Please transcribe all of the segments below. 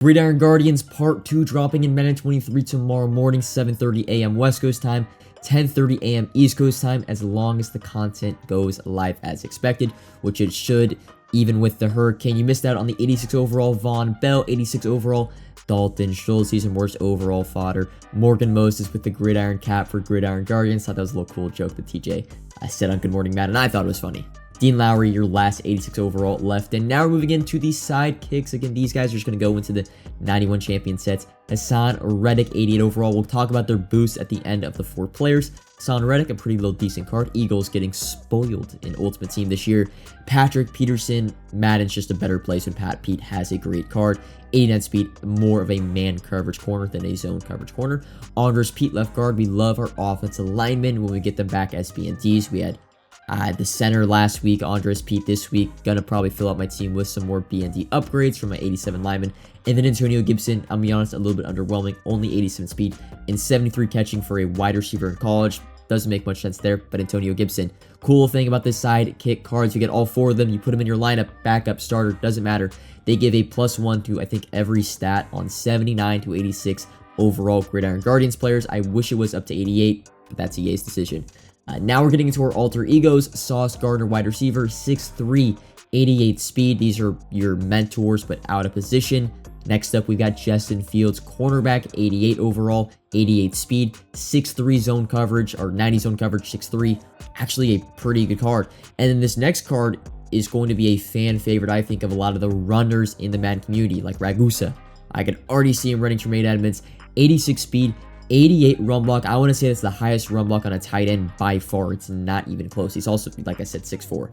Gridiron Guardians Part 2 dropping in Madden 23 tomorrow morning, 7:30 a.m. West Coast time, 10:30 a.m. East Coast time, as long as the content goes live as expected, which it should, even with the Hurricane. You missed out on the 86 overall Von Bell, 86 overall Dalton Schultz, season worst overall fodder. Morgan Moses with the Gridiron cap for Gridiron Guardians. Thought that was a little cool joke that TJ said on Good Morning Madden. I thought it was funny. Dean Lowry, your last 86 overall left. And now we're moving into the sidekicks. Again, these guys are just going to go into the 91 champion sets. Hassan Reddick, 88 overall. We'll talk about their boosts at the end of the 4 players. Hassan Reddick, a pretty little decent card. Eagles getting spoiled in Ultimate Team this year. Patrick Peterson, Madden's just a better place when Pat Pete has a great card. 89 speed, more of a man coverage corner than a zone coverage corner. Andres Pete, left guard. We love our offensive linemen when we get them back as BNDs. We had the center last week, Andres Pete this week. Gonna probably fill out my team with some more BND upgrades from my 87 lineman. And then Antonio Gibson, I'm gonna be honest, a little bit underwhelming. Only 87 speed and 73 catching for a wide receiver in college. Doesn't make much sense there, but Antonio Gibson. Cool thing about this side kick cards, you get all 4 of them. You put them in your lineup, backup, starter, doesn't matter. They give a +1 to, I think, every stat on 79 to 86 overall Gridiron Guardians players. I wish it was up to 88, but that's EA's decision. Now we're getting into our alter egos. Sauce Gardner, wide receiver, 6'3", 88 speed. These are your mentors, but out of position. Next up, we've got Justin Fields, cornerback, 88 overall, 88 speed, 6'3" zone coverage, or 90 zone coverage, 6'3". Actually, a pretty good card. And then this next card is going to be a fan favorite, I think, of a lot of the runners in the Madden community, like Ragusa. I can already see him running Tremaine Edmonds, 86 speed, 88 run block. I want to say that's the highest run block on a tight end by far. It's not even close. He's also, like I said, 6'4".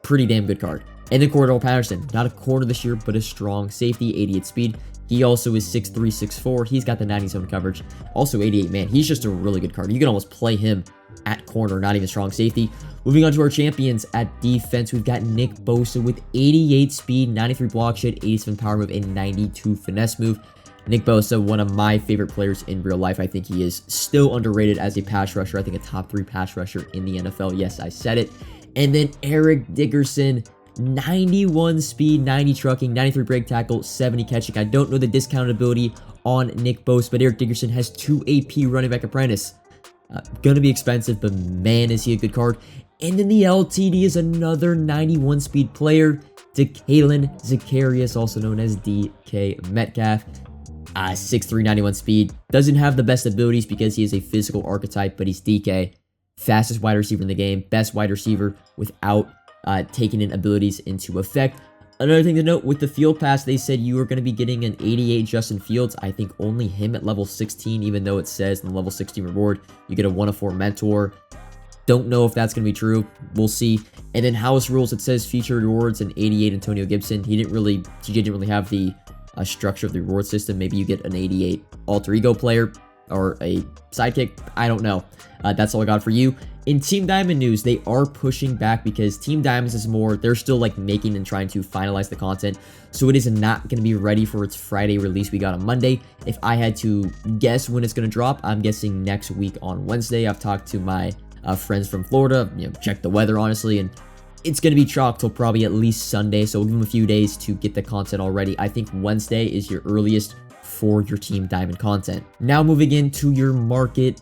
Pretty damn good card. And then Cordell Patterson, not a corner this year, but a strong safety, 88 speed. He also is 6'3", 6'4". He's got the 90 zone coverage. Also 88, man. He's just a really good card. You can almost play him at corner, not even strong safety. Moving on to our champions at defense, we've got Nick Bosa with 88 speed, 93 block shed, 87 power move, and 92 finesse move. Nick Bosa, one of my favorite players in real life. I think he is still underrated as a pass rusher. I think a top 3 pass rusher in the NFL. Yes, I said it. And then Eric Dickerson, 91 speed, 90 trucking, 93 break tackle, 70 catching. I don't know the discount ability on Nick Bosa, but Eric Dickerson has 2 AP running back apprentice. Gonna be expensive, but man, is he a good card. And then the LTD is another 91 speed player, DeKalen Zacharias, also known as DK Metcalf. 6'3", 91 speed. Doesn't have the best abilities because he is a physical archetype, but he's DK. Fastest wide receiver in the game. Best wide receiver without taking in abilities into effect. Another thing to note, with the field pass, they said you are going to be getting an 88 Justin Fields. I think only him at level 16, even though it says in the level 16 reward, you get a 1 of 4 mentor. Don't know if that's going to be true. We'll see. And then house rules, it says feature rewards and 88 Antonio Gibson. TJ didn't really have the structure of the reward system. Maybe you get an 88 alter ego player or a sidekick. I don't know. That's all I got for you. In Team Diamond news, they are pushing back because Team Diamonds is more, they're still like making and trying to finalize the content. So it is not going to be ready for its Friday release we got on Monday. If I had to guess when it's going to drop, I'm guessing next week on Wednesday. I've talked to my friends from Florida, check the weather honestly, and it's going to be chalk till probably at least Sunday, so we'll give them a few days to get the content all ready. I think Wednesday is your earliest for your Team Diamond content. Now moving into your market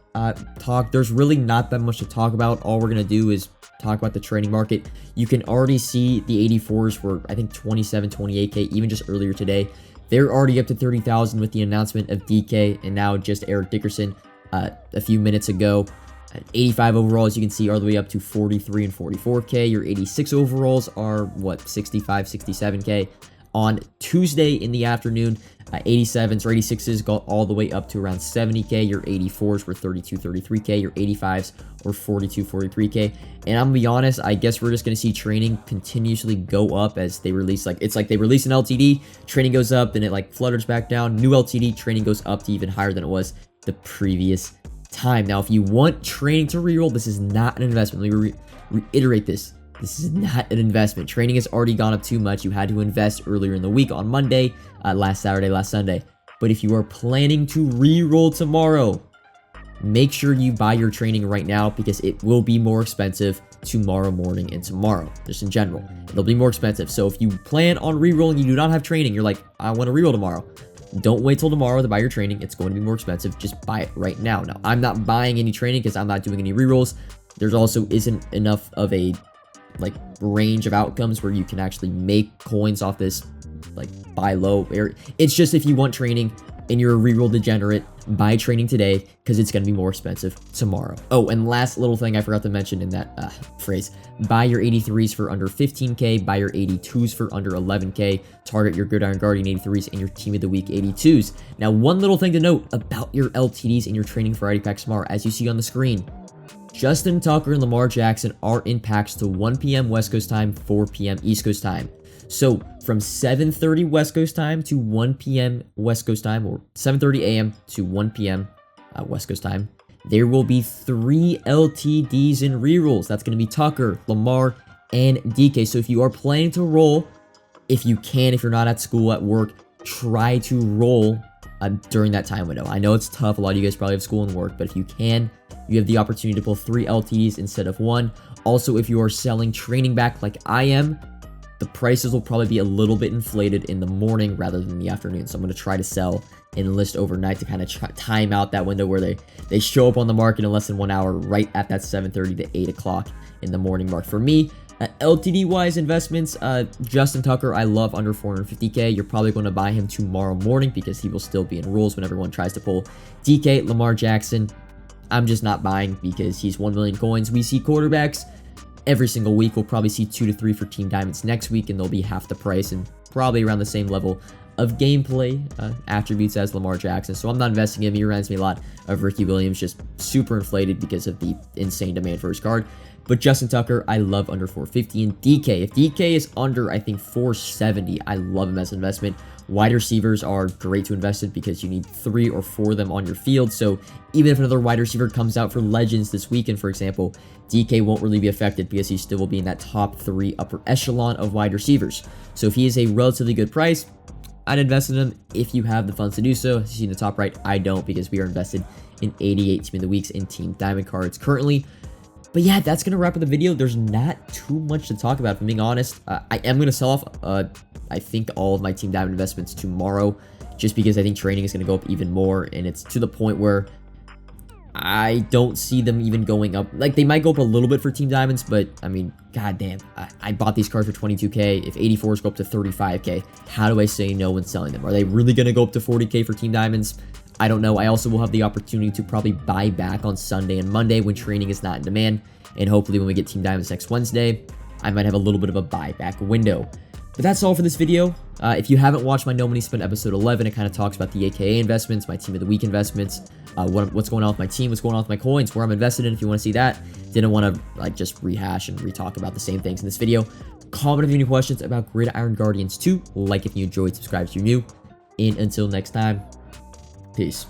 talk, there's really not that much to talk about. All we're going to do is talk about the trading market. You can already see the 84s were, I think, 27, 28K, even just earlier today. They're already up to 30,000 with the announcement of DK and now just Eric Dickerson a few minutes ago. 85 overalls, you can see, all the way up to 43 and 44K. Your 86 overalls are, what, 65, 67K. On Tuesday in the afternoon, 87s or 86s got all the way up to around 70K. Your 84s were 32, 33K. Your 85s were 42, 43K. And I'm gonna be honest, I guess we're just gonna see training continuously go up as they release, it's like they release an LTD, training goes up, then it like flutters back down. New LTD, training goes up to even higher than it was the previous time. Now, if you want training to reroll, this is not an investment. Let me reiterate this. This is not an investment. Training has already gone up too much. You had to invest earlier in the week on Monday, last Saturday, last Sunday. But if you are planning to reroll tomorrow, make sure you buy your training right now because it will be more expensive tomorrow morning and tomorrow, just in general. It'll be more expensive. So if you plan on rerolling, you do not have training, you're like, I want to reroll tomorrow. Don't wait till tomorrow to buy your training. It's going to be more expensive. Just buy it right now. Now, I'm not buying any training because I'm not doing any rerolls. There's also isn't enough of a like range of outcomes where you can actually make coins off this like buy low area. It's just if you want training and you're a reroll degenerate, buy training today because it's going to be more expensive tomorrow. Oh, and last little thing I forgot to mention in that phrase, buy your 83s for under 15k, buy your 82s for under 11k, target your Gridiron Guardian 83s and your Team of the Week 82s. Now, one little thing to note about your LTDs and your training variety packs tomorrow, as you see on the screen, Justin Tucker and Lamar Jackson are in packs to 1 p.m. West Coast time, 4 p.m. East Coast time. So from 7:30 West Coast time to 1 p.m. West Coast time, or 7:30 a.m. to 1 p.m. West Coast time, there will be 3 LTDs in rerolls. That's going to be Tucker, Lamar, and DK. So if you are planning to roll, if you can, if you're not at school, at work, try to roll during that time window. I know it's tough. A lot of you guys probably have school and work, but if you can, you have the opportunity to pull 3 LTDs instead of 1. Also, if you are selling training back like I am, the prices will probably be a little bit inflated in the morning rather than the afternoon. So I'm going to try to sell and list overnight to kind of time out that window where they show up on the market in less than 1 hour, right at that 7:30 to 8 o'clock in the morning mark. For me, LTD-wise investments, Justin Tucker, I love under 450k. You're probably going to buy him tomorrow morning because he will still be in rules when everyone tries to pull DK. Lamar Jackson, I'm just not buying because he's 1 million coins. We see quarterbacks every single week. We'll probably see 2 to 3 for Team Diamonds next week, and they'll be half the price and probably around the same level of gameplay attributes as Lamar Jackson. So I'm not investing in him. He reminds me a lot of Ricky Williams, just super inflated because of the insane demand for his card. But Justin Tucker, I love under 450. And DK, if DK is under, I think, 470, I love him as an investment. Wide receivers are great to invest in because you need 3 or 4 of them on your field. So even if another wide receiver comes out for Legends this weekend, for example, DK won't really be affected because he still will be in that top 3 upper echelon of wide receivers. So if he is a relatively good price, I'd invest in him if you have the funds to do so. As you see in the top right, I don't because we are invested in 88 Team of the Weeks and Team Diamond cards currently. But yeah, that's going to wrap up the video. There's not too much to talk about, if I'm being honest. I am going to sell off, I think, all of my Team Diamond investments tomorrow, just because I think training is going to go up even more, and it's to the point where I don't see them even going up. Like, they might go up a little bit for Team Diamonds, but, I mean, goddamn, I bought these cards for 22k. If 84s go up to 35k, how do I say no when selling them? Are they really going to go up to 40k for Team Diamonds? I don't know. I also will have the opportunity to probably buy back on Sunday and Monday when training is not in demand. And hopefully when we get Team Diamonds next Wednesday, I might have a little bit of a buyback window. But that's all for this video. If you haven't watched my No Money Spent episode 11, it kind of talks about the AKA investments, my Team of the Week investments, what's going on with my team, what's going on with my coins, where I'm invested in. If you want to see that, didn't want to like just rehash and re-talk about the same things in this video. Comment if you have any questions about Gridiron Guardians 2. Like if you enjoyed, subscribe if you're new. And until next time, peace.